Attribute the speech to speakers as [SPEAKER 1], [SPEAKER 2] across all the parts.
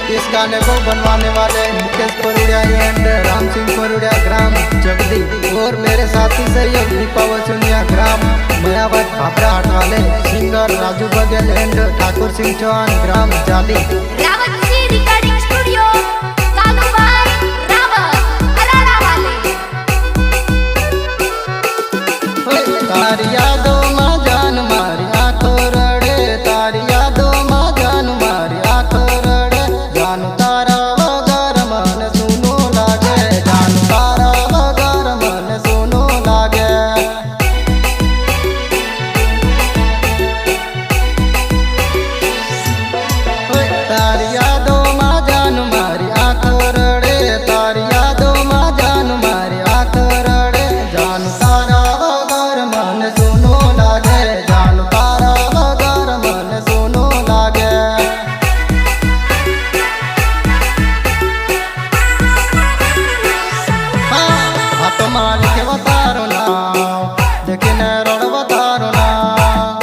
[SPEAKER 1] इस गाने को बनवाने वाले मुकेश परुड़िया एंड राम सिंह परुड़िया ग्राम जगदी और मेरे साथी सहयोग दीपा वसुनिया ग्राम मयावत भापरा हाट वाले सिंगर राजू बघेल एंड ठाकुर सिंह चौहान ग्राम जाली।
[SPEAKER 2] रिकॉर्डिंग स्टूडियो
[SPEAKER 1] तारी यादों मां जान मारी आंखों रड़े, तारी यादों मां जान मारी आंखों रड़े, जानू तारा वगर मन सुनो लागे, जानू तारा वगर मन सुनो लागे। तारी यादों मां जान मारी आंखों रड़े, तारी यादों मां जान मारी आंखों रड़े, जानू तारा मालिक वतारो नाव लेकिन रोड वतारो नाव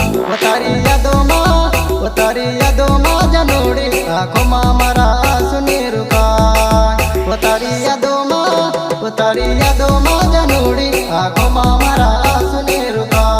[SPEAKER 1] वतारी यादों मां जनोड़ी आँखों मां मरा सुनी रुकाय, वतारी यादों मां जनोड़ी आँखों मां मरा सुनी रुकाय।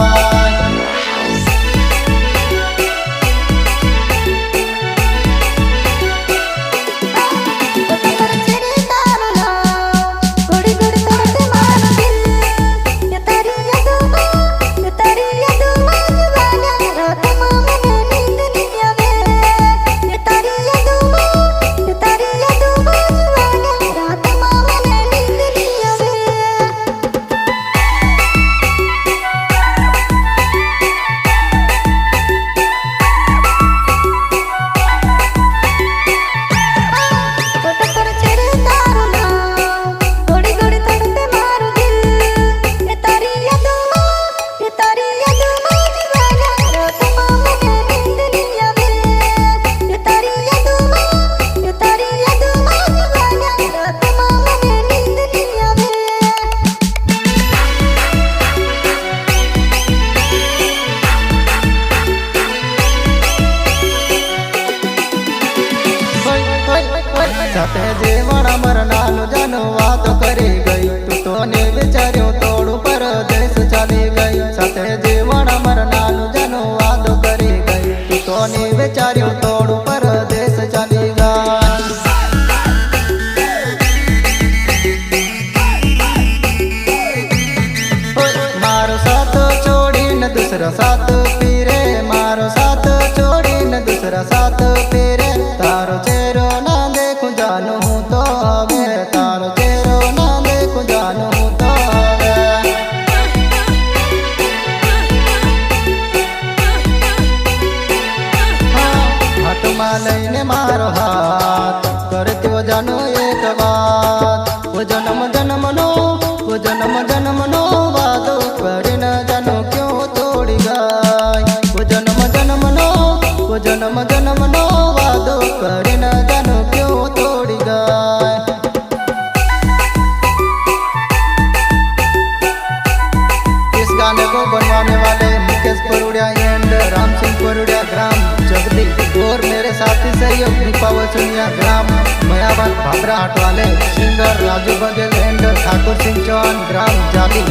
[SPEAKER 1] साथे जेवण मरनानु जानो वातो करी गई, तू तो ने विचार्यो तोड़ परदेश चली गई। साथे जेवण मरनानु जानो वातो करी गई, तू तो ने विचार्यो तोड़ परदेश चली गई। मारो साथ छोड़ी न दूसरा साथ पीरे, मारो साथ छोड़ी न दूसरा साथ पीरे, तारो चेहरो ना देखूं जानू हूँ तो हवे, तारो चेहरो ना देखूं जानू हूँ तो हवे। हाथ में लईने मारो हाथ करती वो जानू एक बात, वो जन्म जन्म नो वादो करी न जानू क्यों तोड़ी गई, वो जन्म जन्म नो वादो करी न जानू क्यों तोड़ी गई। इस गाने को बनवाने वाले मुकेश परुड़िया एंड राम सिंह परुड़िया ग्राम जगदी और मेरे साथी सहयोग दीपा वसुनिया ग्राम मयावत भापरा हाट वाले सिंगर राजू बघेल एंड ठाकुर सिंह चौहान ग्राम जाली।